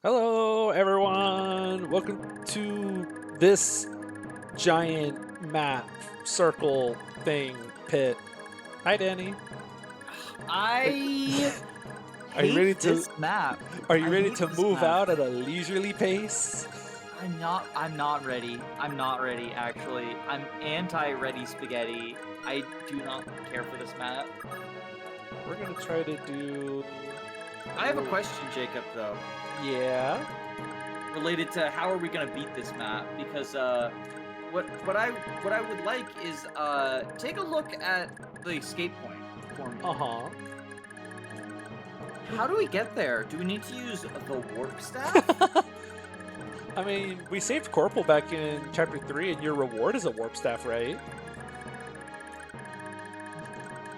Hello, everyone. Welcome to this giant map circle thing pit. Hi, Danny. I Are you ready hate to? this map. Are you I ready hate to this move map. out at a leisurely pace? I'm not ready. I'm not ready, actually. I'm anti-ready spaghetti. I do not care for this map. We're gonna try to do. I have a question, Jacob, though, Yeah. related to how are we gonna beat this map? Because what I would like is take a look at the escape point for me. Uh huh. How do we get there? Do we need to use the warp staff? I mean, we saved Corporal back in chapter 3, and your reward is a warp staff, right?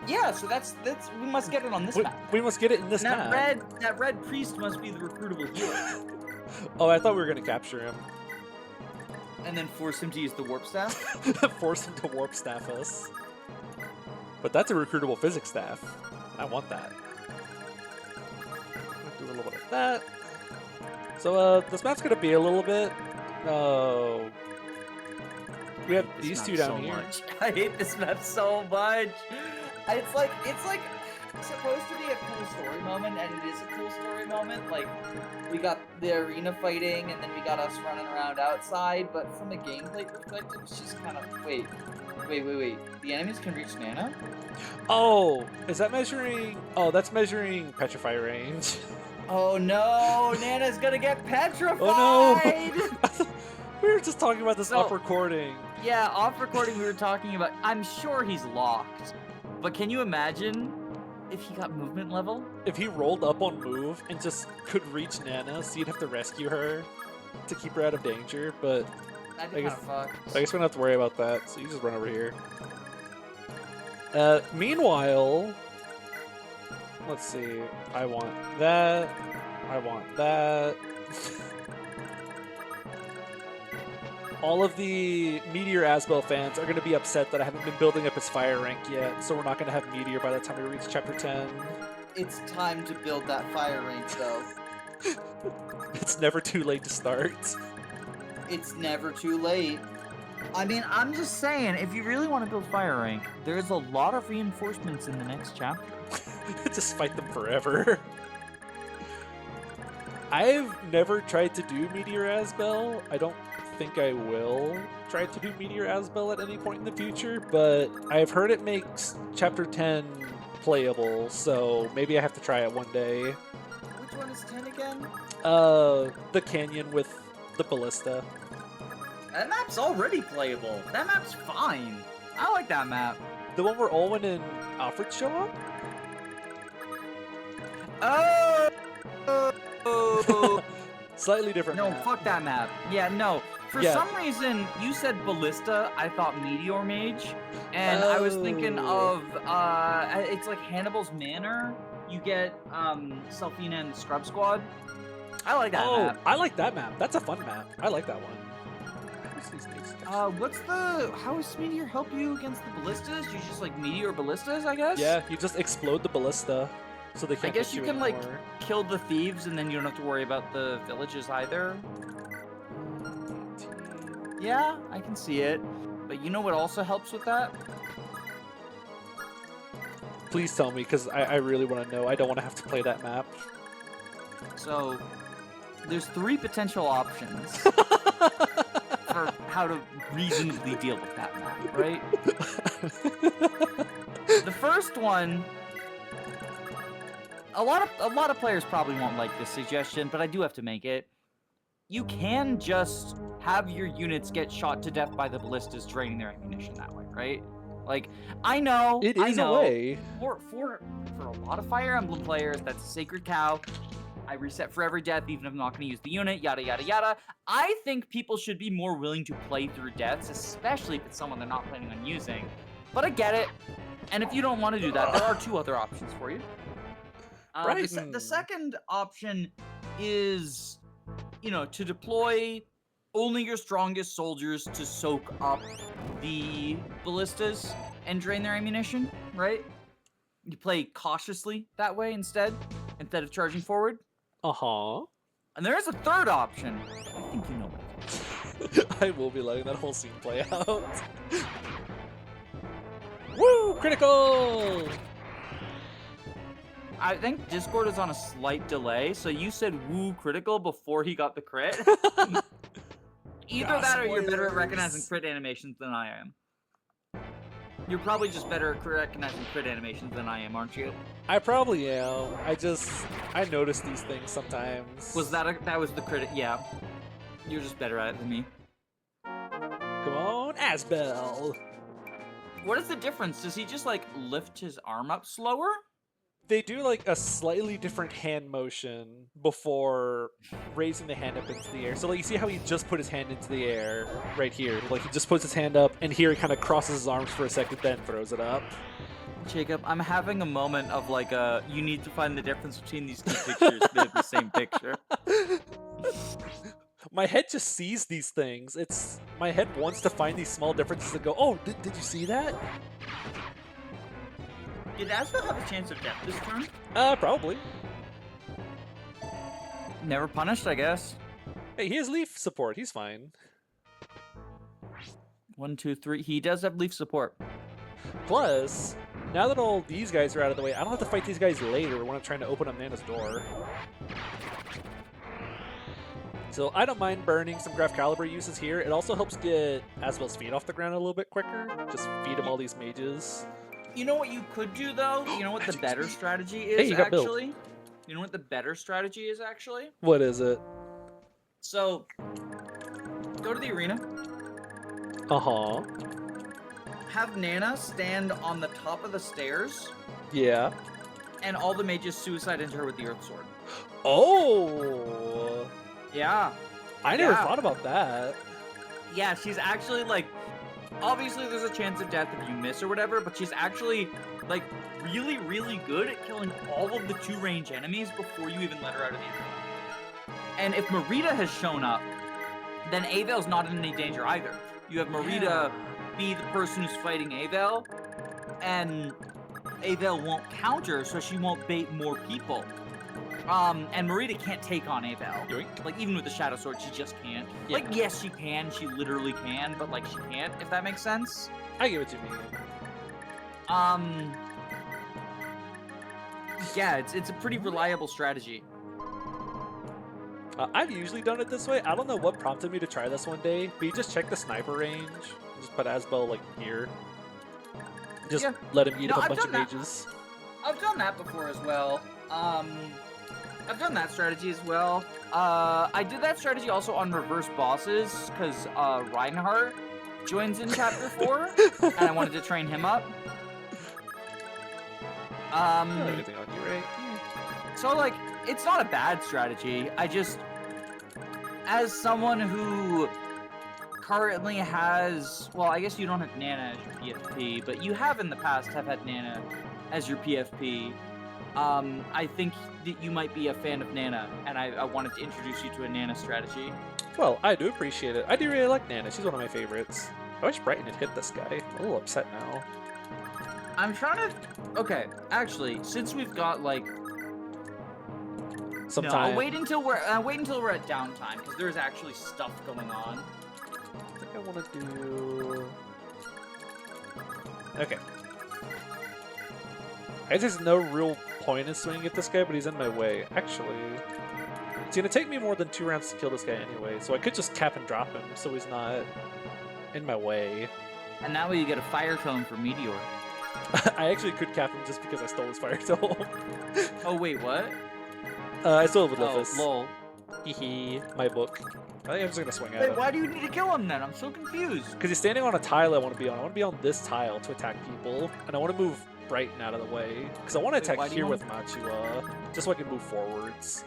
Yeah, so that's we must get it on this map. We must get it in this And map. that red priest must be the recruitable healer. Oh, I thought we were gonna capture him. And then force him to use the warp staff? Force him to warp staff us. But that's a recruitable physics staff. I want that. Do a little bit of that. So this map's gonna be a little bit. We have these two down here. Much. I hate this map so much. It's like supposed to be a cool story moment, and it is a cool story moment. Like, we got the arena fighting, and then we got us running around outside. But from a gameplay perspective, it's just kind of wait. The enemies can reach Nanna? Oh, is that measuring? Oh, that's measuring petrify range. Oh no, Nanna's gonna get petrified! Oh no! We were just talking about this off recording. Yeah, off recording we were talking about. I'm sure he's locked, but can you imagine if he got movement level? If he rolled up on move and just could reach Nanna, so you'd have to rescue her to keep her out of danger, but That'd be kind of fucked. I guess we don't have to worry about that, so you just run over here. Meanwhile, let's see. I want that. I want that. All of the Meteor Asbel fans are going to be upset that I haven't been building up his fire rank yet, so we're not going to have Meteor by the time we reach chapter 10. It's time to build that fire rank, though. It's never too late to start. It's never too late. I mean, I'm just saying, if you really want to build fire rank, there's a lot of reinforcements in the next chapter. Just fight them forever. I've never tried to do Meteor Asbel. I don't think I will try to do Meteor Asbel at any point in the future, but I've heard it makes chapter 10 playable, so maybe I have to try it one day. Which one is 10 again? The canyon with the ballista. That map's already playable. That map's fine. I like that map. The one where Olwen and Alfred show up? Oh! Slightly different No, map. fuck that map. Yeah, no. For Yeah. some reason, you said Ballista, I thought Meteor Mage, and I was thinking of, it's like Hannibal's Manor. You get, Selfina and the Scrub Squad. I like that map. I like that map. That's a fun map. I like that one. How does Meteor help you against the Ballistas? You just, like, Meteor Ballistas, I guess? Yeah, you just explode the ballista, so they can't I guess hit you can, like, anymore. kill the thieves, and then you don't have to worry about the villages either. Yeah, I can see it. But you know what also helps with that? Please tell me, because I really want to know. I don't want to have to play that map. So, there's 3 potential options for how to reasonably deal with that map, right? The first one, a lot of players probably won't like this suggestion, but I do have to make it. You can just have your units get shot to death by the ballistas, draining their ammunition that way, right? Like, I know, It is a way. For a lot of Fire Emblem players, that's a sacred cow. I reset for every death, even if I'm not going to use the unit, yada, yada, yada. I think people should be more willing to play through deaths, especially if it's someone they're not planning on using. But I get it. And if you don't want to do that, there are 2 other options for you. Right. The second option is, to deploy only your strongest soldiers to soak up the ballistas and drain their ammunition, right? You play cautiously that way instead of charging forward. Uh-huh. And there is a third option. I think you know what. I will be letting that whole scene play out. Woo! Critical! I think Discord is on a slight delay, so you said woo critical before he got the crit. Either that or you're better at recognizing crit animations than I am. You're probably just better at recognizing crit animations than I am, aren't you? I probably am. I notice these things sometimes. Was that was the crit? Yeah. You're just better at it than me. Come on, Asbel! What is the difference? Does he just, like, lift his arm up slower? They do like a slightly different hand motion before raising the hand up into the air. So like you see how he just put his hand into the air right here. Like he just puts his hand up and here he kind of crosses his arms for a second then throws it up. Jacob, I'm having a moment of like you need to find the difference between these two pictures. They're the same picture. My head just sees these things. My head wants to find these small differences and go, oh, did you see that? Did Asbel have a chance of death this turn? Probably. Never punished, I guess. Hey, he has leaf support. He's fine. 1, 2, 3. He does have leaf support. Plus, now that all these guys are out of the way, I don't have to fight these guys later when I'm trying to open up Nanna's door. So I don't mind burning some Graph Caliber uses here. It also helps get Asbel's feet off the ground a little bit quicker. Just feed him all these mages. You know what you could do, though? You know what the better strategy is, hey, you got actually? built. You know what the better strategy is, actually? What is it? So, go to the arena. Uh-huh. Have Nanna stand on the top of the stairs. Yeah. And all the mages suicide into her with the Earth Sword. Oh! Yeah. I never thought about that. Yeah, she's actually, like... Obviously, there's a chance of death if you miss or whatever, but she's actually, like, really, really good at killing all of the 2-range enemies before you even let her out of the arena. And if Marita has shown up, then Avel's not in any danger either. You have Marita be the person who's fighting Avel, and Avel won't counter, so she won't bait more people. And Marita can't take on Avel. Yoink. Like, even with the Shadow Sword, she just can't. Yeah. Like, yes, she can. She literally can, but, like, she can't, if that makes sense. I get what you mean. Yeah, it's a pretty reliable strategy. I've usually done it this way. I don't know what prompted me to try this one day, but you just check the sniper range. Just put Asbel, like, here. Just let him eat up a bunch of mages. I've done that before as well. I've done that strategy as well. I did that strategy also on reverse bosses, because Reinhardt joins in Chapter 4, and I wanted to train him up. Anything on you, right? So, like, it's not a bad strategy. I just, as someone who currently has, well, I guess you don't have Nanna as your PFP, but you have in the past have had Nanna as your PFP. I think that you might be a fan of Nanna, and I wanted to introduce you to a Nanna strategy. Well, I do appreciate it. I do really like Nanna. She's one of my favorites. I wish Brighton had hit this guy. I'm a little upset now. I'm trying to... Okay, actually, since we've got, like... Sometime... No, wait until we're at downtime, because there's actually stuff going on. I think I want to do... Okay. I guess there's no real point in swinging at this guy, but he's in my way. Actually, it's going to take me more than 2 rounds to kill this guy anyway, so I could just cap and drop him so he's not in my way. And that way you get a fire tome for Meteor. I actually could cap him just because I stole his fire tome. Oh, wait, what? I stole it with Oh, Lithus. lol. Hee my book. I think I'm just going to swing at Wait, him. why do you need to kill him then? I'm so confused. Because he's standing on a tile I want to be on. I want to be on this tile to attack people, and I want to move Brighton out of the way. Because I want to attack here with Machua, just so I can move forwards.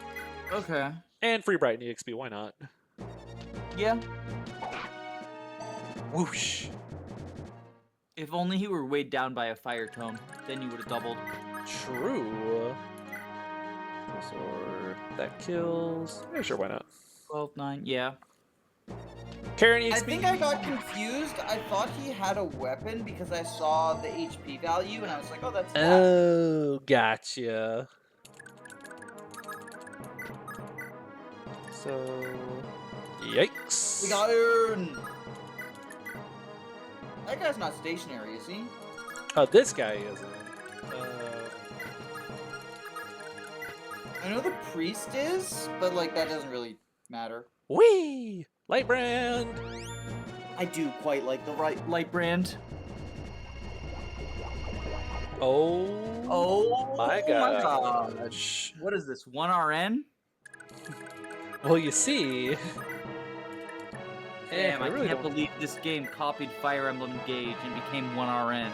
Okay. And free Brighton EXP, why not? Yeah. Whoosh. If only he were weighed down by a fire tome, then you would have doubled. True. Sword. That kills. Yeah, sure, why not? 12, 9, yeah. Carrying EXP. I think I got confused. I thought he had a weapon because I saw the HP value and I was like, oh, that's that. Oh, gotcha. So, yikes. We got Iron! That guy's not stationary, is he? This guy isn't. I know the priest is, but like that doesn't really matter. Whee! Light brand! I do quite like the light brand. Oh my gosh. What is this, 1RN? Well, you see... Damn, I really can't don't- believe this game copied Fire Emblem Engage and became 1RN.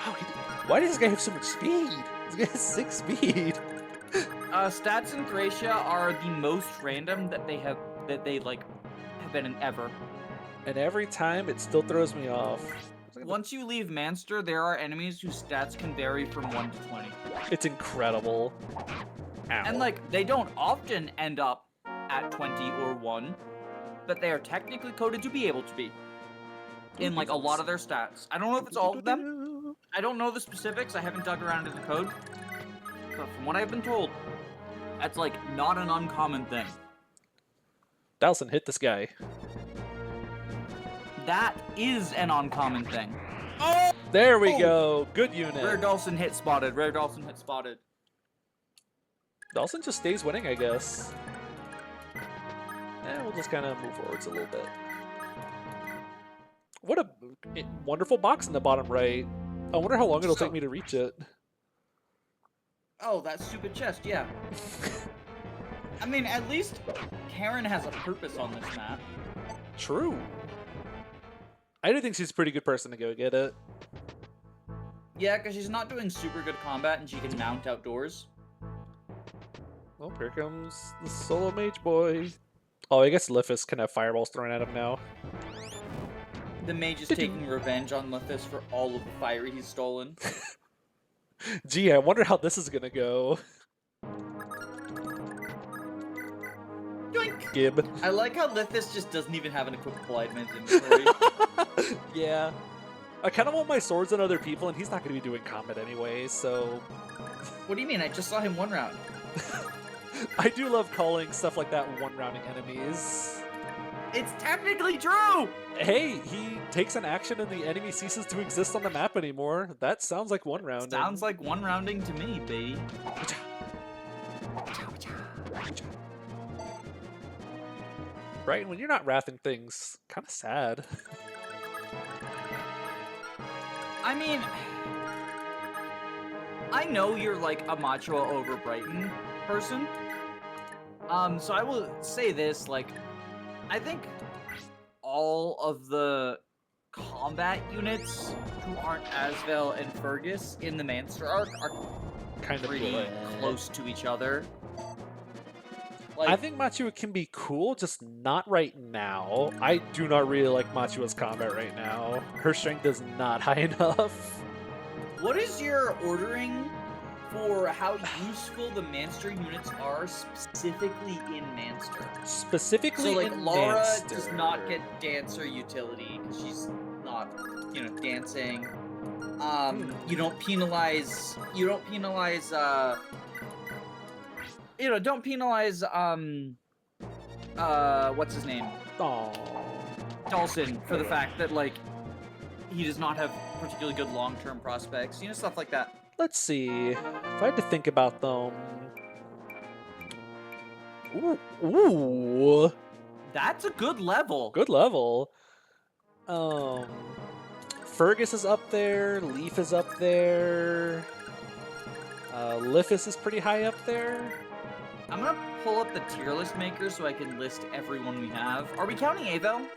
Wow, why does this guy have so much speed? This guy has 6 speed. Stats in Thracia are the most random that they have been in ever. And every time it still throws me off. Once you leave Manster, there are enemies whose stats can vary from 1 to 20. It's incredible. Ow. And like, they don't often end up at 20 or 1, but they are technically coded to be able to be. In like a lot of their stats. I don't know if it's all of them. I don't know the specifics, I haven't dug around in the code. But from what I've been told, that's like not an uncommon thing. Dalson, hit this guy. That is an uncommon thing. Oh! There we go. Good unit. Rare Dawson hit spotted. Rare Dawson hit spotted. Dawson just stays winning, I guess. And we'll just kind of move forwards a little bit. What a wonderful box in the bottom right. I wonder how long it'll take me to reach it. Oh, that stupid chest, yeah. I mean, at least Karen has a purpose on this map. True. I do think she's a pretty good person to go get it. Yeah, because she's not doing super good combat and she can mount outdoors. Well, here comes the solo mage boy. Oh, I guess Lithus can have fireballs thrown at him now. The mage is taking revenge on Lithus for all of the fire he's stolen. Gee, I wonder how this is gonna go. Yoink! Gib. I like how Lithus just doesn't even have an equipable item in his inventory. Yeah. I kind of want my swords on other people, and he's not going to be doing combat anyway, so... What do you mean? I just saw him one round. I do love calling stuff like that one-rounding enemies. It's technically true! Hey, he takes an action and the enemy ceases to exist on the map anymore. That sounds like one-rounding. Sounds like one rounding to me, baby. Right, when you're not wrathing things, kind of sad. I mean, I know you're like a macho over Brighton person. So I will say this, like, I think all of the combat units who aren't Asvel and Fergus in the Manster arc are Kind of pretty close to each other. Like, I think Machua can be cool, just not right now. I do not really like Machua's combat right now. Her strength is not high enough. what is your ordering for how useful the Manster units are specifically in Manster? Specifically So like in Laura Manster. does not get dancer utility because she's not, you know, dancing. You don't penalize don't penalize what's his name? Aw. Dawson for the fact that like he does not have particularly good long-term prospects, you know, stuff like that. Let's see. If I had to think about them. Ooh. That's a good level. Good level. Fergus is up there. Leaf is up there. Lithus is pretty high up there. I'm gonna pull up the tier list maker so I can list everyone we have. Are we counting Avel?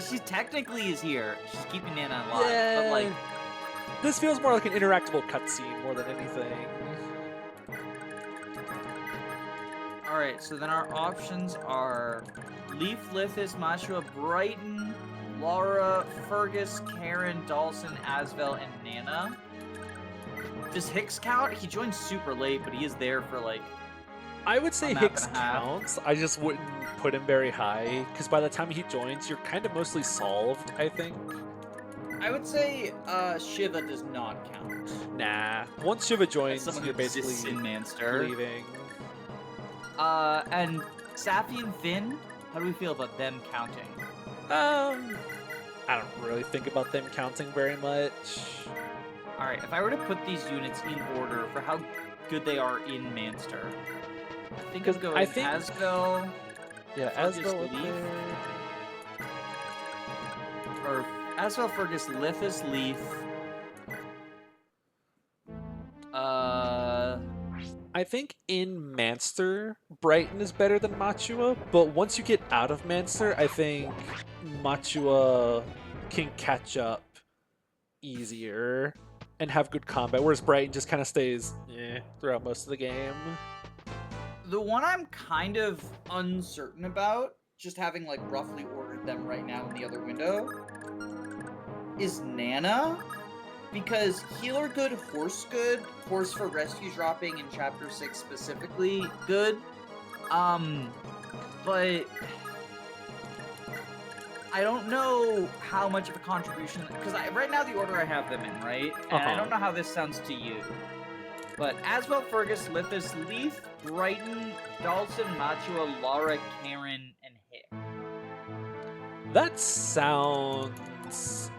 She technically is here. She's keeping Nanna alive, yeah. but like, This feels more like an interactable cutscene more than anything. alright, so then our options are Leaf, Lithus, Machua, Brighton, Laura, Fergus, Karen, Dawson, Asvel, and Nanna. Does Hicks count? He joined super late, but he is there for like... I would say map Hicks and a half. counts. I just wouldn't put him very high, because by the time he joins, you're kind of mostly solved, I think. I would say Shiva does not count. Nah. Once Shiva joins, Someone you're who exists basically in Manster. leaving. And Safi and Finn, how do we feel about them counting? I don't really think about them counting very much. Alright, if I were to put these units in order for how good they are in Manster, I think I'd go with Asvel. Yeah, Fergus, Asvel up Leaf. there. Or Asvel, Fergus, Lithus, Leaf. I think in Manster, Brighton is better than Machua, but once you get out of Manster, I think Machua can catch up easier and have good combat, whereas Brighton just kind of stays throughout most of the game. The one I'm kind of uncertain about, just having like roughly ordered them right now in the other window, is Nanna. Because healer good, horse for rescue dropping in chapter 6 specifically good. But I don't know how much of a contribution, because right now the order I have them in, right? And I don't know how this sounds to you. But Asvel, Fergus, Lithus, Leaf, Brighton, Dalton, Machua, Lara, Karen, and Hick. That sounds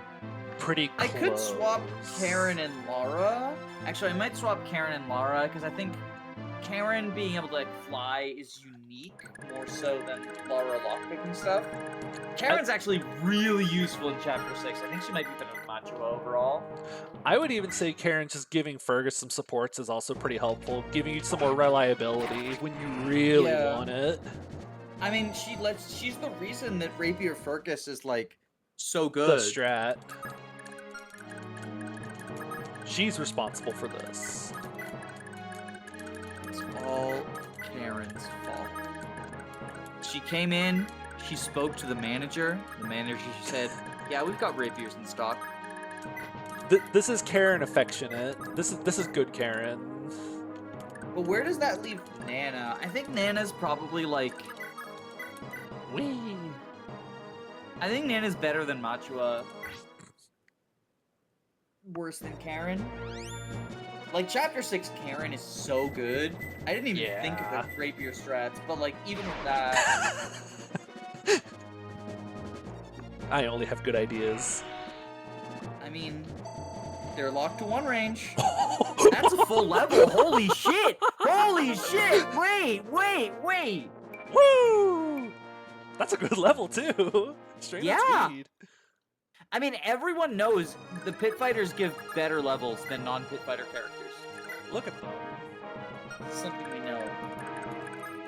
pretty close. I could swap Karen and Lara. Actually, I might swap Karen and Lara, because I think Karen being able to like fly is unique more so than Lara lockpicking stuff. Karen's actually really useful in chapter 6. I think she might be better than Machua overall. I would even say Karen just giving Fergus some supports is also pretty helpful, giving you some more reliability when you really want it. I mean, she's the reason that Rapier Fergus is like so good. The strat. She's responsible for this. It's all Karen's fault. She came in, she spoke to the manager. The manager said, "Yeah, we've got rapiers in stock." This is Karen affectionate. This is good Karen. But where does that leave Nanna? I think Nanna's probably like... I think Nanna's better than Machua. Worse than Karen. Like, chapter 6 Karen is so good. I didn't even think of the rapier strats, but like, even with that... I only have good ideas. I mean, they're locked to 1 range. That's a full level. Holy shit! Holy shit! Wait! Woo! That's a good level too. Straight up speed. I mean, everyone knows the pit fighters give better levels than non-pit fighter characters. Look at them. It's something we know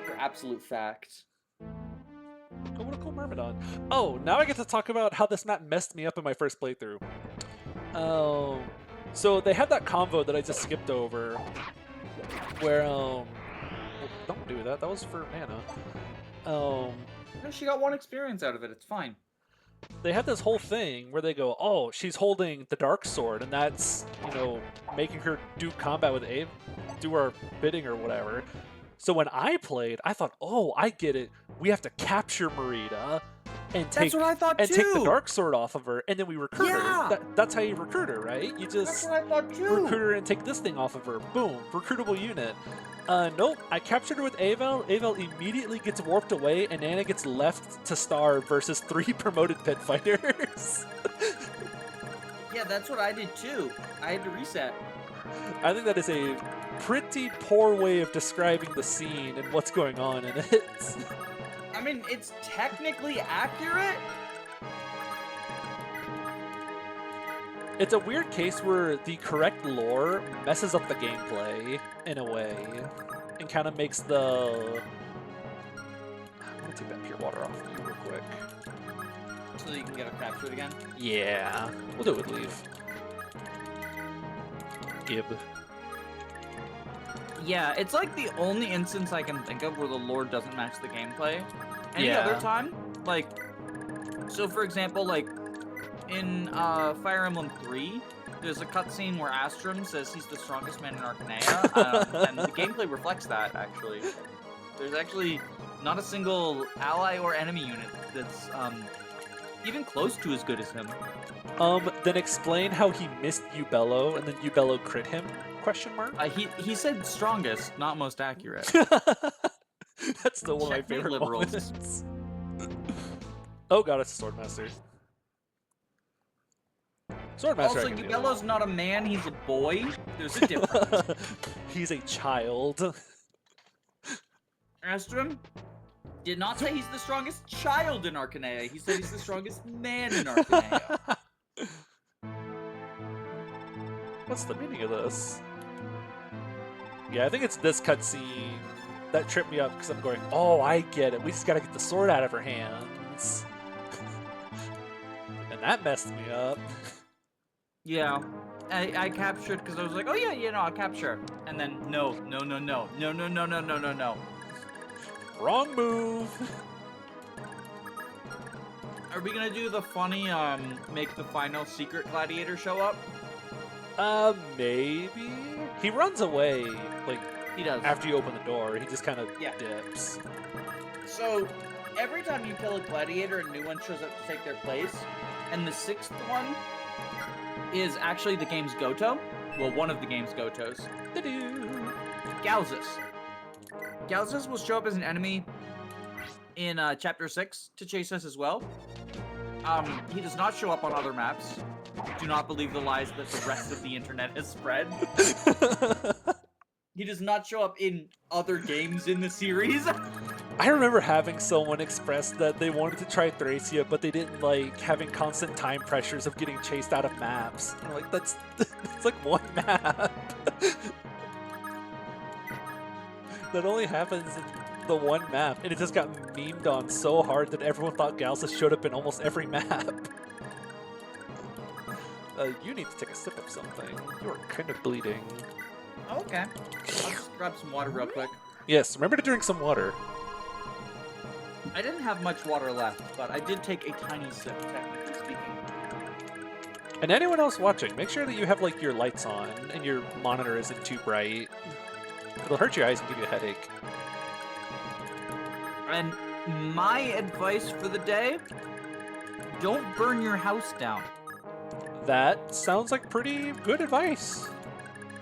for absolute fact. Oh, what a cool Myrmidon. Oh, now I get to talk about how this map messed me up in my first playthrough. So they had that convo that I just skipped over, where, well, don't do that. That was for Nanna. No, she got 1 experience out of it. It's fine. They had this whole thing where they go, oh, she's holding the dark sword, and that's, you know, making her do combat with Abe, do our bidding or whatever. So when I played, I thought, oh, I get it. We have to capture Merida and take what I thought take the too. dark sword off of her, and then we recruit her. That's how you recruit her, right? You just That's what I thought too. recruit her and take this thing off of her. Boom, recruitable unit. Nope, I captured her with Avel. Avel immediately gets warped away, and Nanna gets left to starve versus 3 promoted pit fighters. Yeah, that's what I did too. I had to reset. I think that is a pretty poor way of describing the scene and what's going on in it. I mean, it's technically accurate. It's a weird case where the correct lore messes up the gameplay in a way and kind of makes the... I'm gonna take that pure water off of you real quick. So you can get her captured again? Yeah, we'll do it with leave. Gib. Yeah, it's like the only instance I can think of where the lore doesn't match the gameplay. Any other time, like, so for example, like, in Fire Emblem 3, there's a cutscene where Astrum says he's the strongest man in Arcanea, and the gameplay reflects that, actually. There's actually not a single ally or enemy unit that's even close to as good as him. Then explain how he missed Ubello and then Ubello crit him? Question mark? He said strongest, not most accurate. That's still one of my Checkmate, favorite liberals. moments. Oh god, it's a Swordmaster. Swordmaster. Also, I can deal Yubello's not a man, he's a boy. There's a difference. with. He's a child. Astrum did not say he's the strongest child in Arcanea. He said he's the strongest man in Arcanea. What's the meaning of this? Yeah, I think it's this cutscene that tripped me up because I'm going, oh, I get it. We just gotta get the sword out of her hands. And that messed me up. Yeah. I captured because I was like, oh yeah, I'll capture. And then no. Wrong move. Are we gonna do the funny make the final secret gladiator show up? Maybe. He runs away, like, He does. after you open the door. He just kind of Yeah. dips. So every time you kill a gladiator, a new one shows up to take their place. And the sixth one is actually the game's Goto. Well, one of the game's Gotos. Galzus. Galzus will show up as an enemy in Chapter 6 to chase us as well. He does not show up on other maps. Do not believe the lies that the rest of the internet has spread. He does not show up in other games in the series. I remember having someone express that they wanted to try Thracia, but they didn't like having constant time pressures of getting chased out of maps. I'm like, that's like one map. That only happens in the one map, and it just got memed on so hard that everyone thought Galsus showed up in almost every map. You need to take a sip of something. You are kind of bleeding. Oh, okay. I'll just grab some water real quick. Yes, remember to drink some water. I didn't have much water left, but I did take a tiny sip, technically speaking. And anyone else watching, make sure that you have like your lights on and your monitor isn't too bright. It'll hurt your eyes and give you a headache. And my advice for the day, don't burn your house down. That sounds like pretty good advice.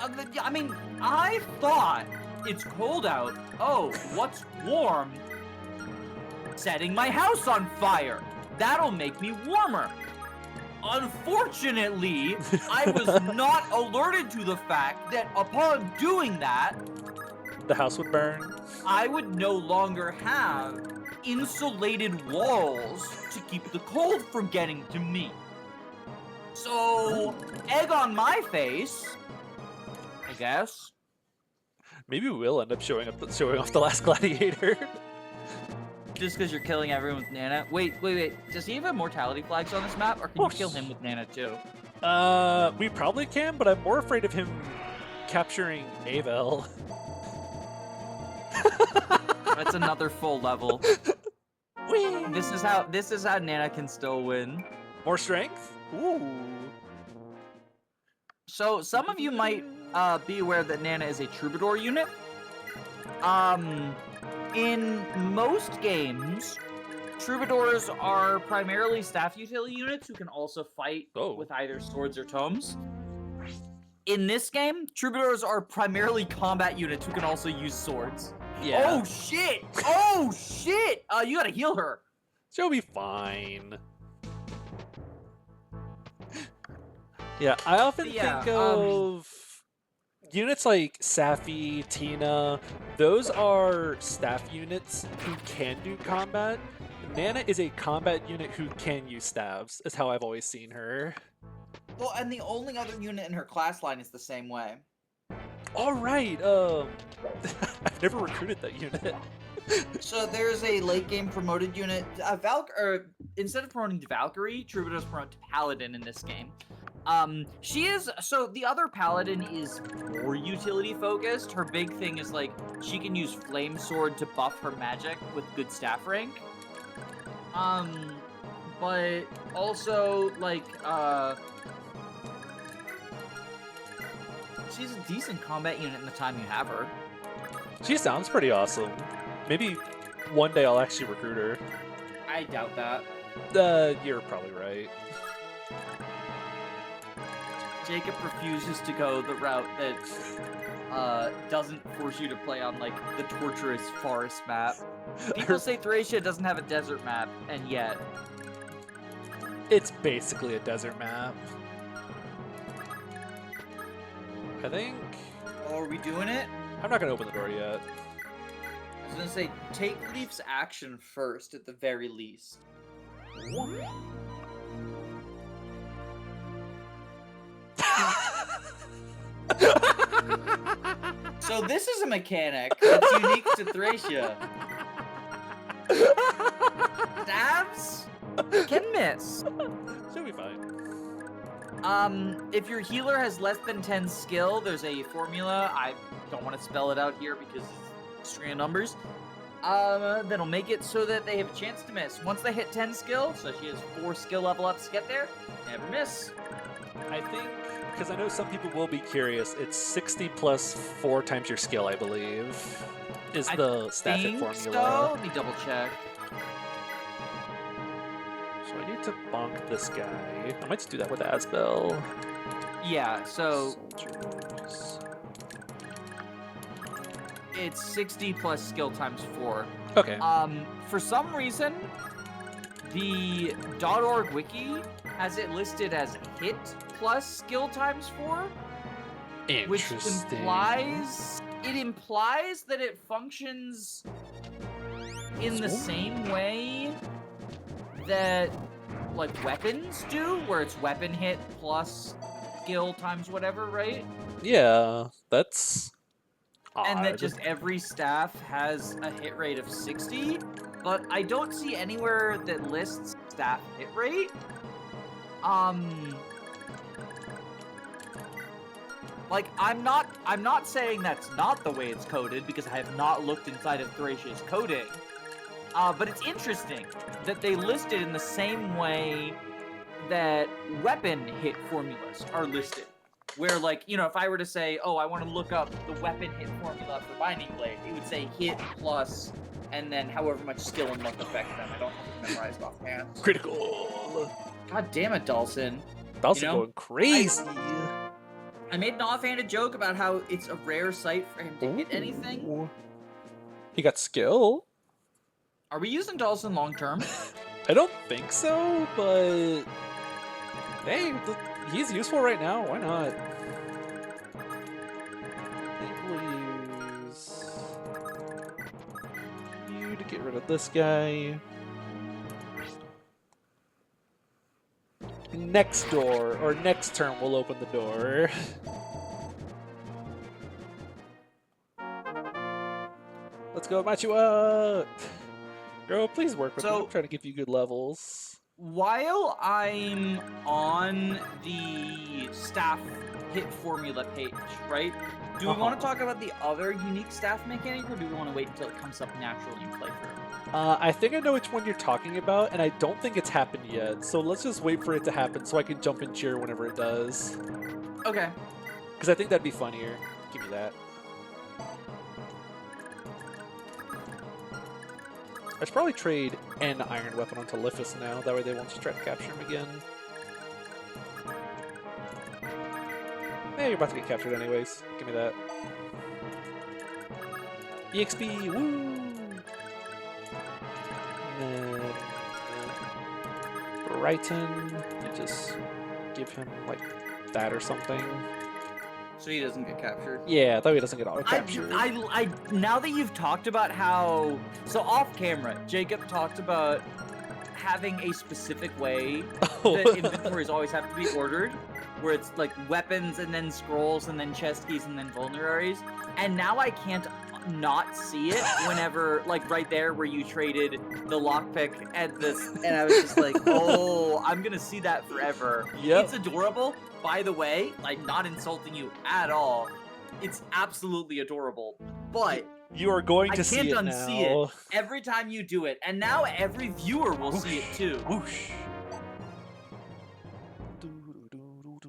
I mean, I thought it's cold out. Oh, what's warm? Setting my house on fire. That'll make me warmer. Unfortunately, I was not alerted to the fact that upon doing that, The house would burn. I would no longer have insulated walls to keep the cold from getting to me. So, egg on my face, I guess. Maybe we'll end up showing off the last gladiator. Just because you're killing everyone with Nanna. Wait. Does he have immortality flags on this map, or can you kill him with Nanna too? We probably can, but I'm more afraid of him capturing Avel. That's another full level. Whee! This is how Nanna can still win. More strength? Ooh. So some of you might be aware that Nanna is a troubadour unit. In most games, troubadours are primarily staff utility units who can also fight with either swords or tomes. In this game, troubadours are primarily combat units who can also use swords. Yeah. Oh shit! Oh shit! You gotta heal her. She'll be fine. Yeah, I often think of units like Safi, Tina. Those are staff units who can do combat. Nanna is a combat unit who can use staves, is how I've always seen her. Well, and the only other unit in her class line is the same way. All right. I've never recruited that unit. So there's a late game promoted unit. Instead of promoting to Valkyrie, Troubadours promote to Paladin in this game. The other Paladin is more utility focused. Her big thing is like she can use Flame Sword to buff her magic with good staff rank. But also like she's a decent combat unit in the time you have her. She sounds pretty awesome. Maybe one day I'll actually recruit her. I doubt that. You're probably right. Jacob refuses to go the route that doesn't force you to play on like the torturous forest map. People say Thracia doesn't have a desert map, and yet It's basically a desert map. I think... Oh, are we doing it? I'm not gonna open the door yet. I was gonna say, take Leaf's action first, at the very least. So this is a mechanic that's unique to Thracia. Stabs can miss. Should be fine. If your healer has less than 10 skill, there's a formula. I don't want to spell it out here because it's string of numbers. That'll make it so that they have a chance to miss. Once they hit 10 skill, so she has 4 skill level ups to get there, never miss. I think, because I know some people will be curious, it's 60 plus 4 times your skill, I believe, is the stat hit formula. So. Let me double check. So I need to bonk this guy. I might just do that with Asbel. Yeah, so Soldiers. it's 60 plus skill times 4. Okay. For some reason, the .org wiki has it listed as hit plus skill times 4, which implies that it functions in the same way that like weapons do, where it's weapon hit plus skill times whatever, right? Yeah, that's odd. And that just every staff has a hit rate of 60, but I don't see anywhere that lists staff hit rate. Like I'm not saying that's not the way it's coded because I have not looked inside of Thracia's coding. But it's interesting that they list it in the same way that weapon hit formulas are listed. Where, like, you know, if I were to say, oh, I want to look up the weapon hit formula for Binding Blade, it would say hit plus, and then however much skill and luck affect them. I don't have it memorized offhand. Critical. God damn it, Dawson. Dawson You know, going crazy. I made an offhanded joke about how it's a rare sight for him to hit anything. Ooh. He got skill. Are we using Dawson long term? I don't think so, but hey, he's useful right now. Why not? I think we'll use you to get rid of this guy. Next door, or next turn, we'll open the door. Let's go, Machua! Girl, please work with me. I'm trying to give you good levels. While I'm on the staff hit formula page, right? Do we want to talk about the other unique staff mechanic, or do we want to wait until it comes up naturally in playthrough? I think I know which one you're talking about, and I don't think it's happened yet. So let's just wait for it to happen so I can jump and cheer whenever it does. Okay. Because I think that'd be funnier. Give me that. I should probably trade an iron weapon onto Liffus now. That way they won't just try to capture him again. Hey, you're about to get captured anyways. Give me that. EXP! Woo! And then Brighton, you just give him like that or something. So he doesn't get captured? Yeah, that way he doesn't get auto-captured. I now that you've talked about how... So off camera, Jacob talked about having a specific way that inventories always have to be ordered, where it's like weapons and then scrolls and then chest keys and then vulneraries. And now I can't not see it whenever, like right there where you traded the lockpick and this, and I was just like, oh, I'm gonna see that forever. Yep. It's adorable. By the way, like, not insulting you at all. It's absolutely adorable. But you are going to see it now. I can't unsee it every time you do it. And now every viewer will see it too. Whoosh.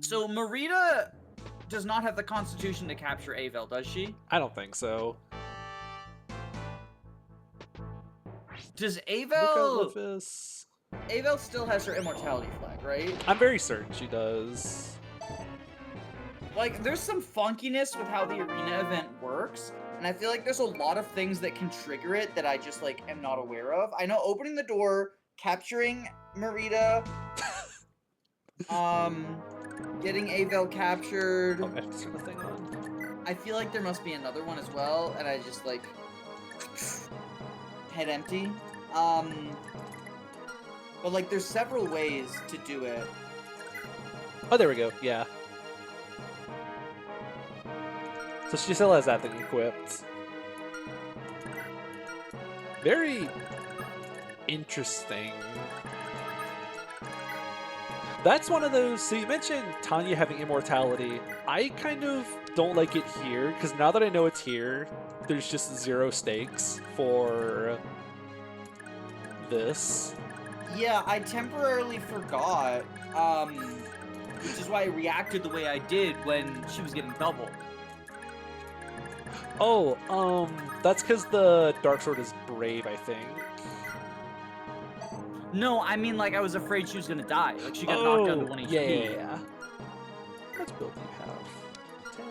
So Marita does not have the constitution to capture Avel, does she? I don't think so. Does Avel... Liffus. Avel still has her immortality flag, right? I'm very certain she does. Like, there's some funkiness with how the arena event works, and I feel like there's a lot of things that can trigger it that I just, like, am not aware of. I know opening the door, capturing Merida, getting Avel captured. Oh, I have to turn the thing on. I feel like there must be another one as well, and I just, like, head empty. But, like, there's several ways to do it. Oh, there we go. Yeah. So she still has that thing equipped. Very interesting. That's one of those. So you mentioned Tanya having immortality. I kind of don't like it here because now that I know it's here, there's just 0 stakes for this. Yeah, I temporarily forgot, which is why I reacted the way I did when she was getting double. Oh, that's because the Dark Sword is brave, I think. No, I mean, like, I was afraid she was gonna die. Like, she got knocked down to 1 HP. Yeah. What build do you have? 10.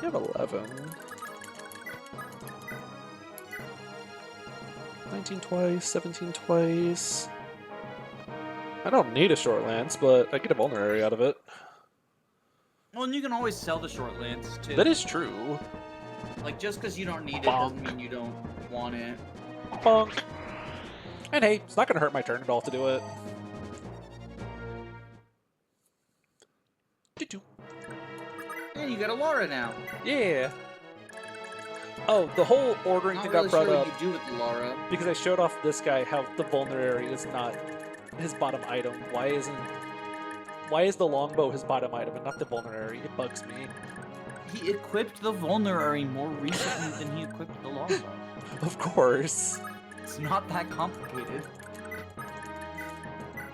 You have 11. 19 twice, 17 twice. I don't need a short lance, but I get a vulnerary out of it. Well, and you can always sell the short lance, too. That is true. Like, just because you don't need it doesn't mean you don't want it. Bonk. And hey, it's not going to hurt my turn at all to do it. And you got a Laura now. Yeah. Oh, the whole ordering Not thing really got brought sure up what you do with the Laura. because I showed off this guy how the vulnerary is not his bottom item. Why is the longbow his bottom item and not the vulnerary? It bugs me. He equipped the vulnerary more recently than he equipped the longbow. Of course. It's not that complicated.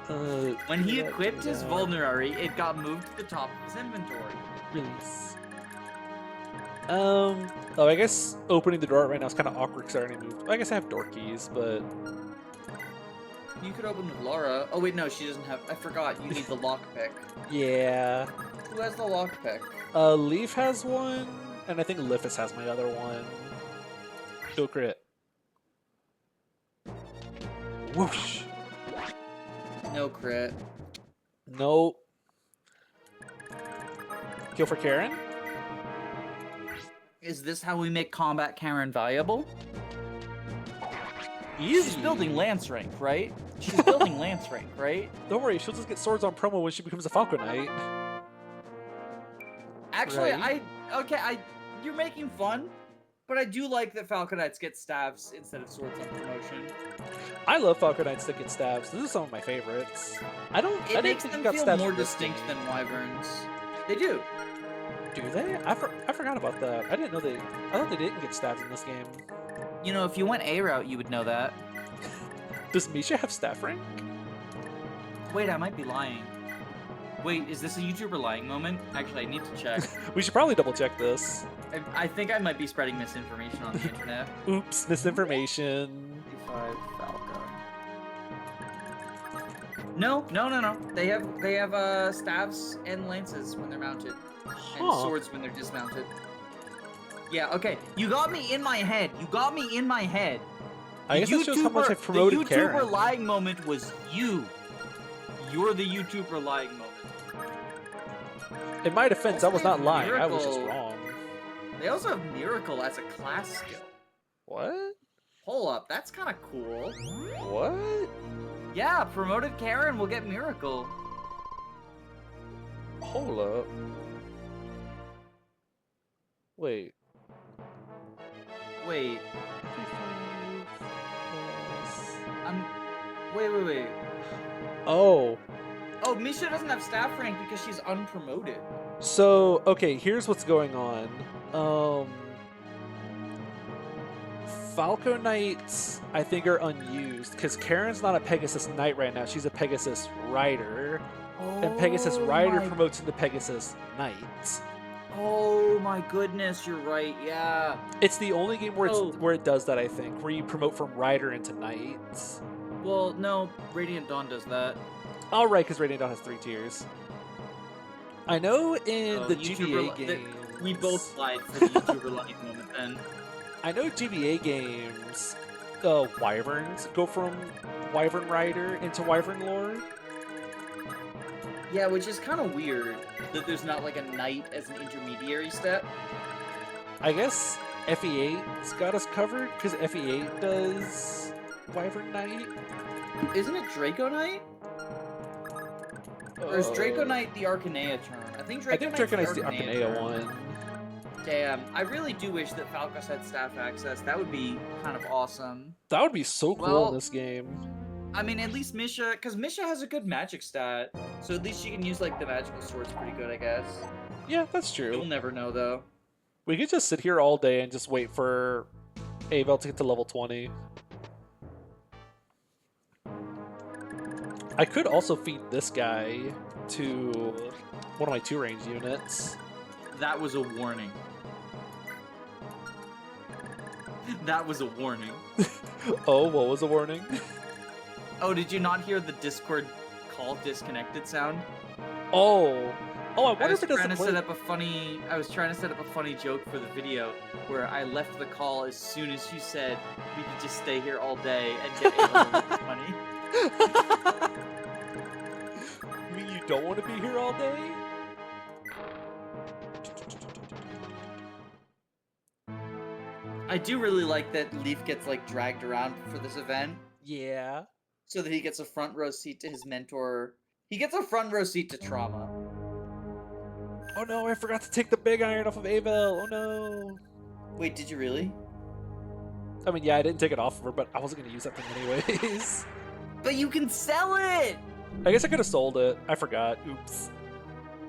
When When he equipped his vulnerary, it got moved to the top of his inventory. release. Oh, I guess opening the door right now is kind of awkward because I already moved. I guess I have door keys, but You could open with Laura. Oh wait, no, she doesn't have. I forgot. You need the lockpick. yeah. Who has the lockpick? Leaf has one, and I think Liffus has my other one. Go crit. Whoosh. No crit. Nope. Kill for Karen? Is this how we make combat Karen valuable? Easy. She's building Lance rank, right? She's building Lance rank, right? Don't worry, she'll just get swords on promo when she becomes a Falcon Knight. Actually, Right. you're making fun, but I do like that Falcon Knights get staves instead of swords on promotion. I love Falcon Knights that get stabs. These are some of my favorites. I It makes think them you got feel stabs more in this distinct game. than Wyverns. They do. Do they? I forgot about that. I didn't know they. I thought they didn't get stabs in this game. You know, if you went A route, you would know that. Does Misha have staff rank? Wait, I might be lying. Wait, is this a YouTuber lying moment? Actually, I need to check. We should probably double check this. I think I might be spreading misinformation on the internet. Oops, misinformation. FE5 Falcon. No. They have staves and lances when they're mounted, and swords when they're dismounted. Yeah. Okay. You got me in my head. I guess that shows how much I've promoted The YouTuber Karen. lying moment was you. You're the YouTuber lying moment. In my defense, I was not lying. I was just Miracle. wrong. They also have Miracle as a class skill. What? Hold up, that's kind of cool. What? Yeah, promoted Karen will get Miracle. Hold up. Wait. Wait. Wait. Oh. Oh, Misha doesn't have staff rank because she's unpromoted. So, okay, here's what's going on. Falco Knights, I think, are unused because Karen's not a Pegasus Knight right now. She's a Pegasus Rider. And Pegasus Rider promotes into Pegasus Knight. Oh my goodness, you're right, yeah. It's the only game where where it does that, I think, where you promote from Rider into Knight. Well, no, Radiant Dawn does that. Oh, right, because Radiant Dawn has 3 tiers. I know in Oh, the YouTuber GBA games... we both lied for the YouTuber life moment then. I know GBA games, Wyverns go from Wyvern Rider into Wyvern Lord. Yeah, which is kind of weird that there's not like a knight as an intermediary step. I guess FE8's got us covered, because FE8 does Wyvern Knight. Isn't it Draco Knight? Or is Draco Knight the Arcanea turn? I think Draco Knight's the Arcanea turn. one. Damn, I really do wish that Falcos had staff access. That would be kind of awesome. That would be so cool Well, in this game. I mean, at least Misha, because Misha has a good magic stat, so at least she can use like the magical swords pretty good, I guess. Yeah, that's true. You'll never know though. We could just sit here all day and just wait for Avel to get to level 20. I could also feed this guy to one of my 2-range units. That was a warning. That was a warning. Oh, what was a warning? Oh, did you not hear the Discord call disconnected sound? Oh, I wonder if it doesn't I was trying to set up a funny joke for the video where I left the call as soon as you said we could just stay here all day and get a money. You mean you don't want to be here all day? I do really like that Leaf gets like dragged around for this event. Yeah. So that he gets a front row seat to his mentor. He gets a front row seat to trauma. Oh no, I forgot to take the big iron off of Avel. Oh no. Wait, did you really? I mean, yeah, I didn't take it off of her, but I wasn't going to use that thing anyways. But you can sell it! I guess I could have sold it. I forgot. Oops.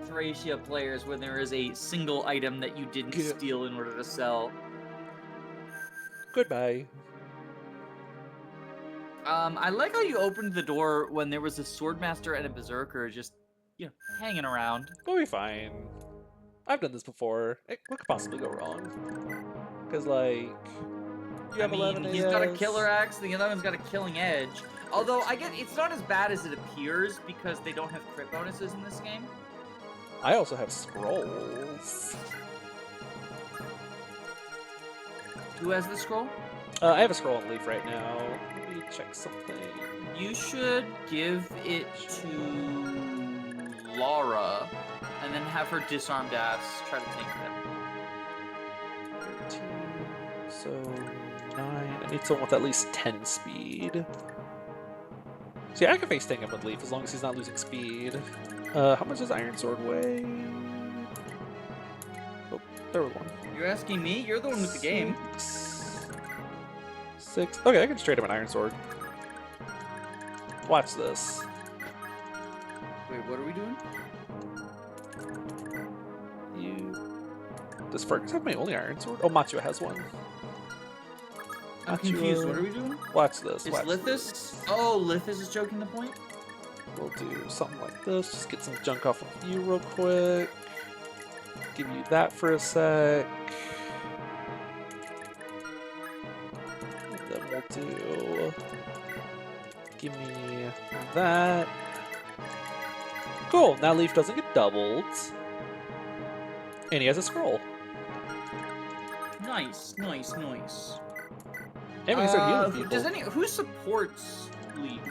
Thracia players, when there is a single item that you didn't steal in order to sell. Goodbye. I like how you opened the door when there was a Swordmaster and a Berserker just, hanging around. We'll be fine. What could possibly go wrong? Because, like, you have 11 he's got a killer axe, the other one's got a killing edge. Although, I get it's not as bad as it appears because they don't have crit bonuses in this game. I also have scrolls. Who has the scroll? I have a scroll on Leaf right now. Let me check something. You should give it to Laura, and then have her disarmed ass try to tank them. 13, so 9. I need someone with at least 10 speed. See, I can face tank him with Leaf as long as he's not losing speed. How much does Iron Sword weigh? Oh, there was one. You're asking me? You're the one with the game. 6. Okay, I can straight him an Iron Sword. Watch this. Wait, what are we doing? Does Fergus have my only Iron Sword? Oh, Machua has one. I'm confused. What are we doing? Watch this. Is Lithus? Oh, Lithus is choking the point? We'll do something like this. Just get some junk off of you real quick. Give you that for a sec. And then we'll do... Give me that. Cool, now Leaf doesn't get doubled. And he has a scroll. Nice, nice, nice. And we can start healing people. Who supports Leaf?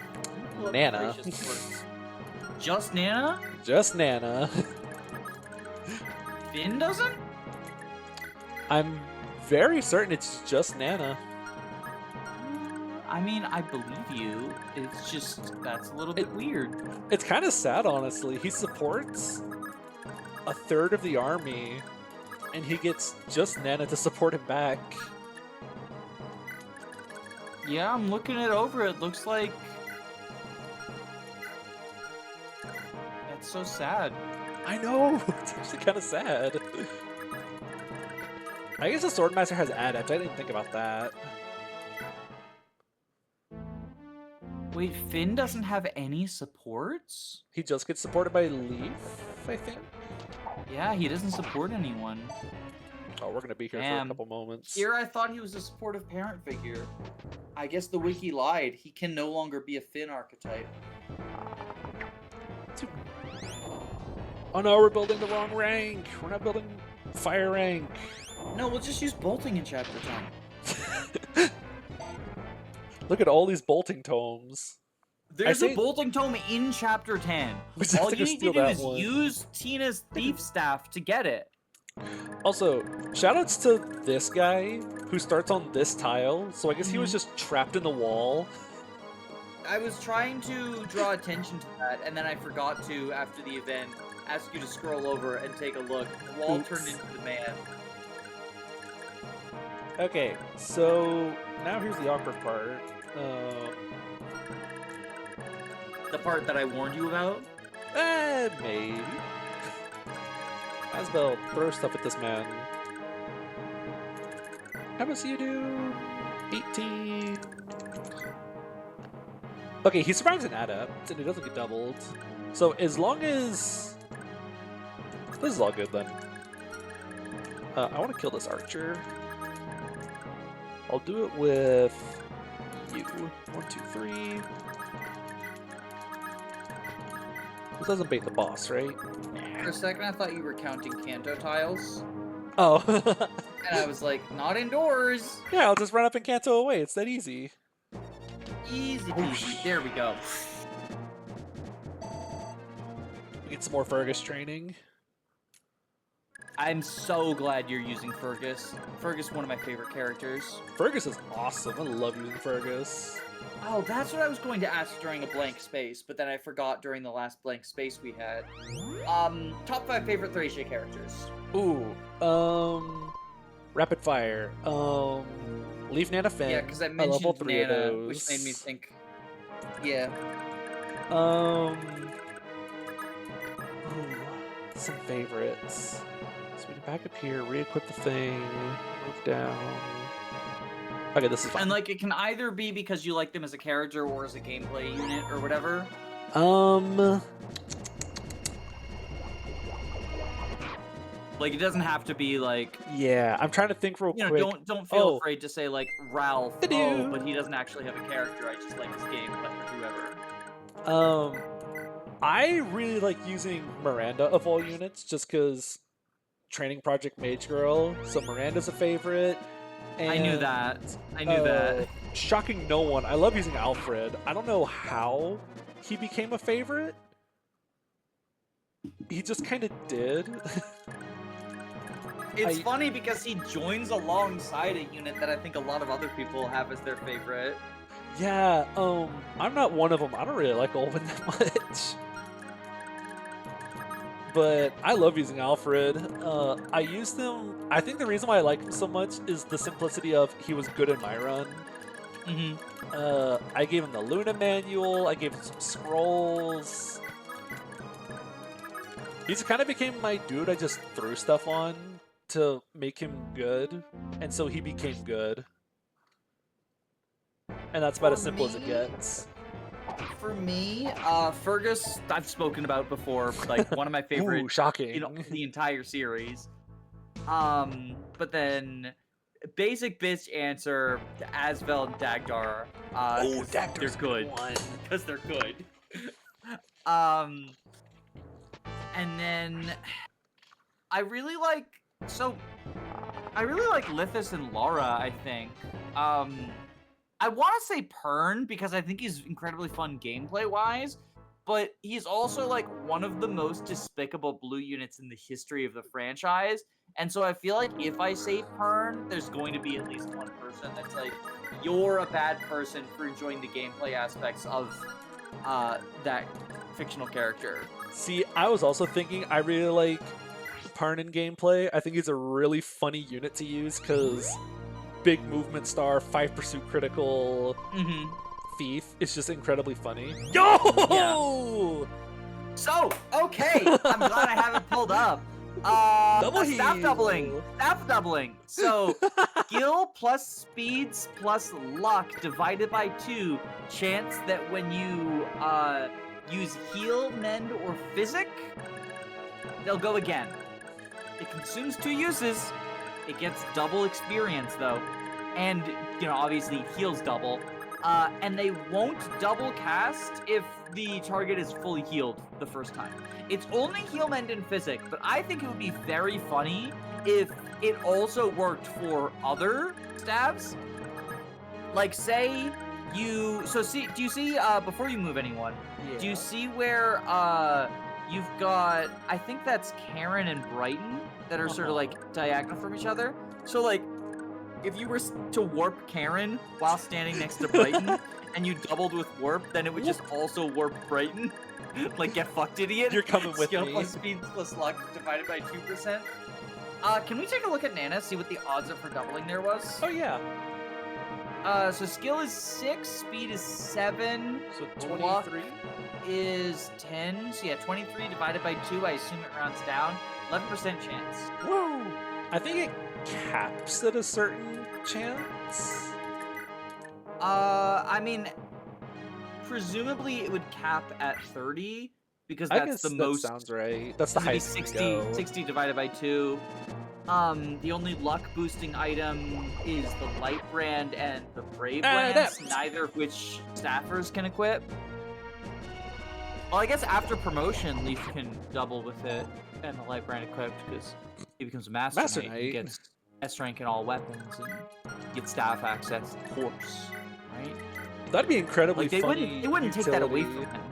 Nanna. Just Nanna? Just Nanna. Finn doesn't? I'm very certain it's just Nanna. I mean, I believe you. It's just, that's a little bit weird. It's kind of sad, honestly. He supports a third of the army, and he gets just Nanna to support him back. Yeah, I'm looking it over. It looks like... That's so sad. I know! It's actually kind of sad. I guess the Swordmaster has Adept. I didn't think about that. Wait, Finn doesn't have any supports? He just gets supported by Leaf, I think? Yeah, he doesn't support anyone. Oh, we're gonna be here for a couple moments. Here I thought he was a supportive parent figure. I guess the wiki lied. He can no longer be a Finn archetype. Oh no, we're building the wrong rank. We're not building fire rank. No, we'll just use bolting in chapter 10. Look at all these bolting tomes. There's a bolting tome in chapter 10. We just have All to you go need to steal do that is one. use Tina's thief staff to get it. Also, shoutouts to this guy who starts on this tile. So I guess he was just trapped in the wall. I was trying to draw attention to that, and then I forgot to, after the event, ask you to scroll over and take a look. The wall turned into the man. Okay, so now here's the awkward part. The part that I warned you about? Maybe. Asbel, throw stuff at this man. How much do you do? 18. Okay, he survives an adept, and he doesn't get doubled. So as long as... This is all good then. I want to kill this archer. I'll do it with you. 1, 2, 3. This doesn't bait the boss, right? For a second, I thought you were counting Kanto tiles. Oh. And I was like, not indoors. Yeah, I'll just run up and canto away. It's that easy. Easy peasy. There we go. We get some more Fergus training. I'm so glad you're using Fergus. Fergus, one of my favorite characters. Fergus is awesome. I love using Fergus. Oh, that's what I was going to ask during a blank space, but then I forgot during the last blank space we had. Top 5 favorite Thracia characters. Ooh, rapid fire. Leave Nanna Finn. Yeah, because I level mentioned 3 Nanna, of those. which made me think. Yeah. Ooh, some favorites. So we can back up here, re-equip the thing, move down. Okay, this is fine. And like, it can either be because you like them as a character or as a gameplay unit or whatever. Like, it doesn't have to be like. Yeah, I'm trying to think real quick. Don't feel afraid to say like Ralph. Oh, but he doesn't actually have a character. I just like his gameplay or whoever. I really like using Miranda of all units, just because training Project Mage Girl. So Miranda's a favorite. And, I knew that. I knew that. Shocking no one. I love using Alfred. I don't know how he became a favorite. He just kind of did. It's funny because he joins alongside a unit that I think a lot of other people have as their favorite. Yeah, I'm not one of them. I don't really like Olwen that much. But I love using Alfred. I use them. I think the reason why I like him so much is the simplicity of he was good in my run. I gave him the Luna manual. I gave him some scrolls. He just kind of became my dude. I just threw stuff on to make him good, and so he became good. And that's about as simple as it gets. For me, Fergus, I've spoken about before, like one of my favorite. Ooh, shocking. The entire series. But then basic bitch answer to Asvel and Dagdar. Dagdar's they're good. Because they're good. And then I really like Lithis and Laura, I think. I want to say Pern because I think he's incredibly fun gameplay-wise, but he's also like one of the most despicable blue units in the history of the franchise, and so I feel like if I say Pern, there's going to be at least one person that's like, you're a bad person for enjoying the gameplay aspects of that fictional character. See, I was also thinking I really like Pern in gameplay. I think he's a really funny unit to use because big movement star, 5 pursuit critical, thief. It's just incredibly funny. Yo! Yeah. So, okay, I'm glad I have it pulled up. Staff doubling. So, skill plus speeds plus luck divided by 2. Chance that when you use heal, mend, or physic, they'll go again. It consumes 2 uses. It gets double experience though, and obviously heals double. and they won't double cast if the target is fully healed the first time. It's only heal mend in physic, but I think it would be very funny if it also worked for other stabs. Like, say you... So, do you see, before you move anyone, do you see where, you've got... I think that's Karen and Brighton that are sort of, like, diagonal from each other? So, like, if you were to warp Karen while standing next to Brighton, and you doubled with warp, then it would just also warp Brighton. Like, get fucked, idiot. You're coming with Skill me. plus speed plus luck divided by 2%. Can we take a look at Nanna, see what the odds of her doubling there was? Oh, yeah. So skill is 6, speed is 7, So luck 23? is 10. So yeah, 23 divided by 2, I assume it rounds down. 11% chance. Whoa! I think it caps at a certain chance. I mean, presumably it would cap at 30, because I that's guess the that most... sounds right. That's the It'd be highest 60, 60 divided by 2. The only luck boosting item is the Light Brand and the Brave Lance, neither of which staffers can equip. Well, I guess after promotion, Leaf can double with it and the Light Brand equipped, because he becomes a Master Knight. He gets S rank in all weapons and gets staff access, of course, right? That'd be incredibly Like, funny. they wouldn't take that away utility. from him.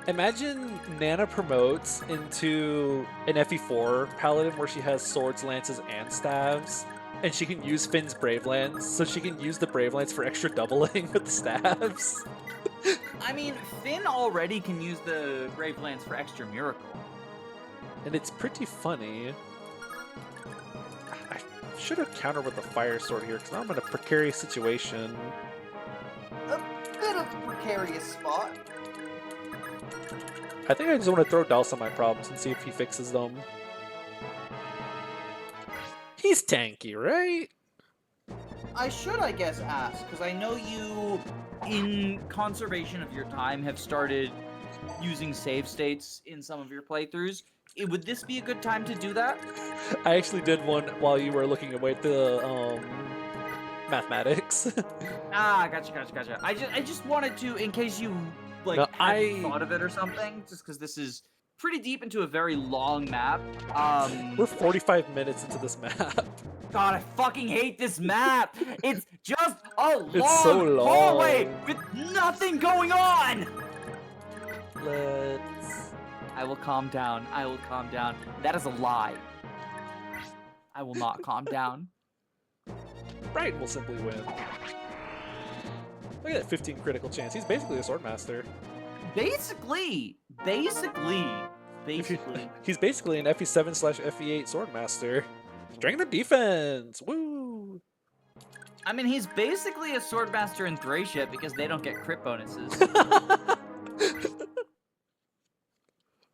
Imagine Nanna promotes into an FE4 paladin where she has swords, lances, and staves, and she can use Finn's Brave Lance, so she can use the Brave Lance for extra doubling with the staves. I mean, Finn already can use the Brave Lance for extra miracle. And it's pretty funny. I should have countered with the fire sword here, because now I'm in a precarious situation. A bit of a precarious spot. I think I just want to throw Dulce on my problems and see if he fixes them. He's tanky, right? I should, I guess, ask, because I know you, in conservation of your time, have started using save states in some of your playthroughs. Would this be a good time to do that? I actually did one while you were looking away at the mathematics. Gotcha. I just wanted to, in case you like No, hadn't thought of it or something, just because this is pretty deep into a very long map. We're 45 minutes into this map. God, I fucking hate this map. It's just a long, It's so long. hallway with nothing going on. Let's... I will calm down. I will calm down. That is a lie. I will not calm down. Brighton will simply win. Look at that 15 critical chance. He's basically a swordmaster. Basically. He's basically an FE7/FE8 swordmaster. Strength of defense. Woo! I mean, he's basically a swordmaster in Thracia because they don't get crit bonuses.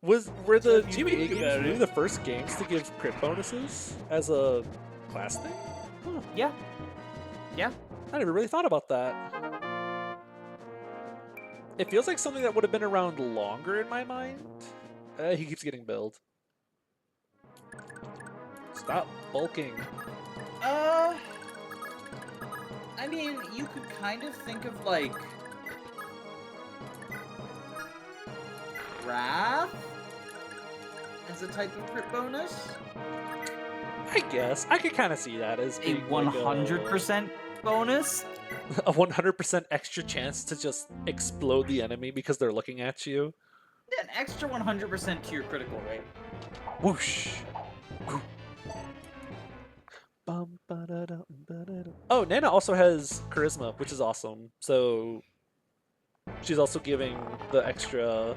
Were the GBA about games really it. the first games to give crit bonuses as a class thing? Huh. Yeah. I never really thought about that. It feels like something that would have been around longer in my mind. He keeps getting billed. Stop bulking. I mean, you could kind of think of, like, Wrath as a type of crit bonus. I guess. I could kind of see that as A being 100% bonus? a 100% extra chance to just explode the enemy because they're looking at you. An extra 100% to your critical rate. Whoosh. Woo. Bum, ba-da-dum, ba-da-dum. Oh, Nanna also has charisma, which is awesome. So she's also giving the extra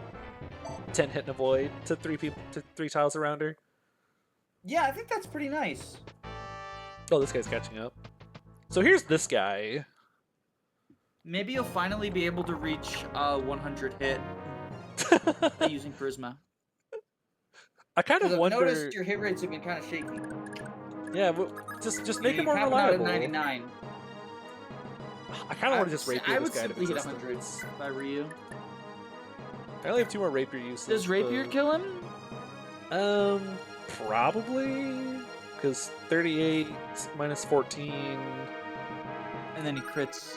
10 hit and avoid to three tiles around her. Yeah, I think that's pretty nice. Oh, this guy's catching up. So here's this guy. Maybe you'll finally be able to reach 100 hit using charisma. I kind of I've wonder. noticed your hit rates have been kind of shaky. Yeah, well, just make it more Capping out at reliable. 99. I kind of want to just rapier I this would guy to simply hit resistance. 100 if I were you. I only have 2 more rapier uses. Does rapier but- kill him? Probably. Because 38 minus 14. And then he crits.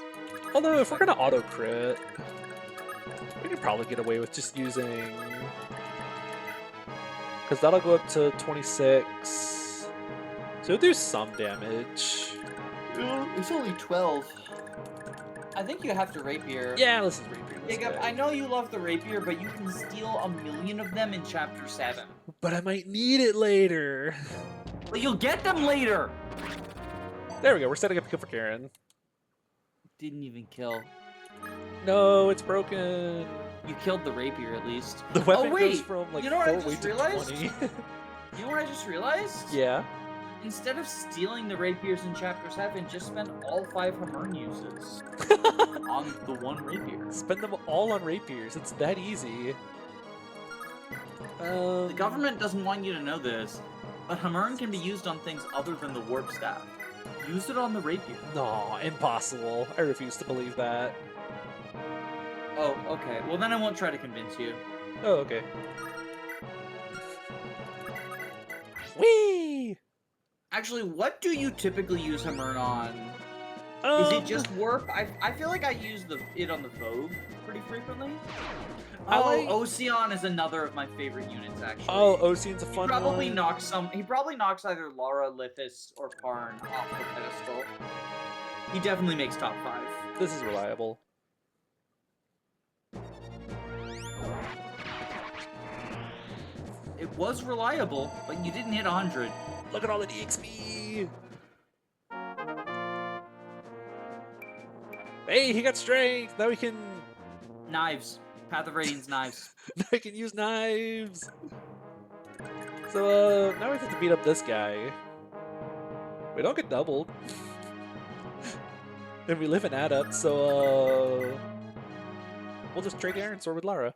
Although, if we're gonna auto crit, we could probably get away with just using, because that'll go up to 26. So it'll do some damage. It's only 12. I think you have to rapier. Yeah, let's just rapier this Jacob, guy. I know you love the rapier, but you can steal 1,000,000 of them in Chapter 7. But I might need it later. But you'll get them later! There we go, we're setting up a kill for Karen. Didn't even kill. No, it's broken. You killed the rapier at least. The weapon wait, goes from like you know what I 4 weight just to realized? 20. You know what I just realized? Yeah. Instead of stealing the rapiers in Chapter 7, just spend all 5 Hamern uses on the one rapier. Spend them all on rapiers. It's that easy. The government doesn't want you to know this, but Hamern can be used on things other than the warp staff. Use it on the rapier. No, impossible. I refuse to believe that. Oh, okay. Well, then I won't try to convince you. Oh, okay. Whee! Actually, what do you typically use Hamern on? Is it just warp? I feel like I use it on the Vogue pretty frequently. Ocean is another of my favorite units, actually. Oh, Ocean's a fun He probably one. knocks either Lara, Lithis, or Parn off the pedestal. He definitely makes top 5. This is reliable. It was reliable, but you didn't hit 100. Look at all the DXP! Hey, he got strength! Now we can... Knives. Path of Radiance knives. now we can use knives! So, now we have to beat up this guy. We don't get doubled. And we live in Adept, so, we'll just trade Iron Sword with Lara.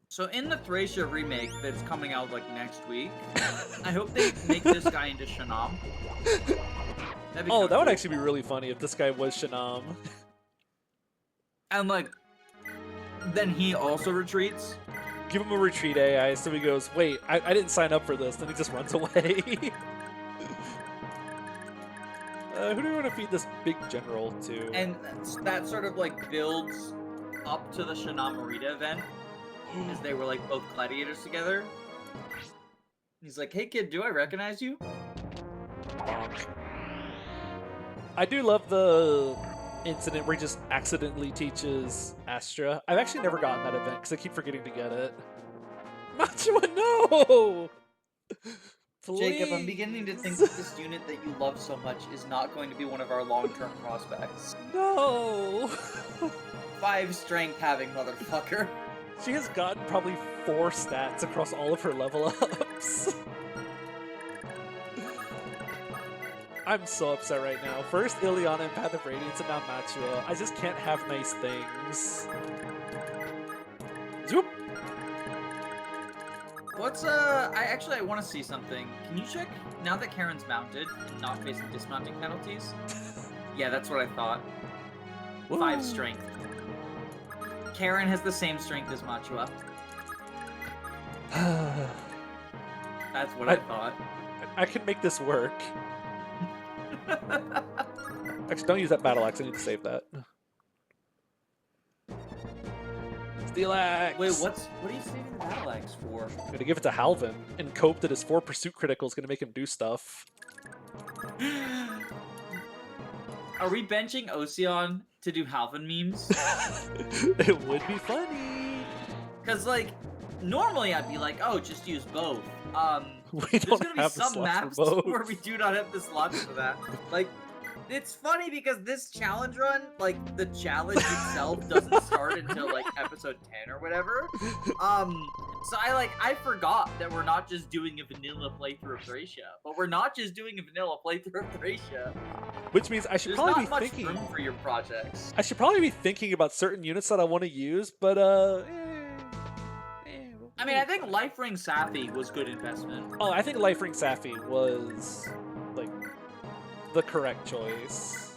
So in the Thracia remake that's coming out like next week, I hope they make this guy into Shanam. Oh, that would actually be really funny if this guy was Shanam. And like, then he also retreats. Give him a retreat AI, so he goes, wait, I didn't sign up for this, then he just runs away. Who do we want to feed this big general to? And that sort of like builds up to the Shanam Marita event, as they were like both gladiators together. He's like, hey kid, do I recognize you? I do love the incident where he just accidentally teaches Astra. I've actually never gotten that event because I keep forgetting to get it. Machua, no! Please. Jacob, I'm beginning to think that this unit that you love so much is not going to be one of our long-term prospects. No! 5 strength having motherfucker. She has gotten probably 4 stats across all of her level ups. I'm so upset right now. First Ileana and Path of Radiance and now Machua. I just can't have nice things. Zoop! What's I want to see something. Can you check now that Karen's mounted and not facing dismounting penalties? Yeah, that's what I thought. 5 Woo. strength. Karen has the same strength as Machua. That's what I thought. I can make this work. Actually, don't use that battle axe. I need to save that. Steel axe. Wait, what are you saving the battle axe for? I'm gonna give it to Halvin and cope that his 4 pursuit critical is gonna make him do stuff. Are we benching Ocean to do Halvin memes? It would be funny. Because like, normally I'd be like, oh, just use both. We There's don't gonna be have the some slots maps for both. where we do not have the slots for that. Like, it's funny because this challenge run, like, the challenge itself doesn't start until, like, episode 10 or whatever. So I forgot that we're not just doing a vanilla playthrough of Thracia. But we're not just doing a vanilla playthrough of Thracia. Which means I should There's probably not much be thinking. room for your projects. I should probably be thinking about certain units that I want to use, but I mean, I think Life Ring Safi was good investment. Oh, I think Life Ring Safi was like the correct choice.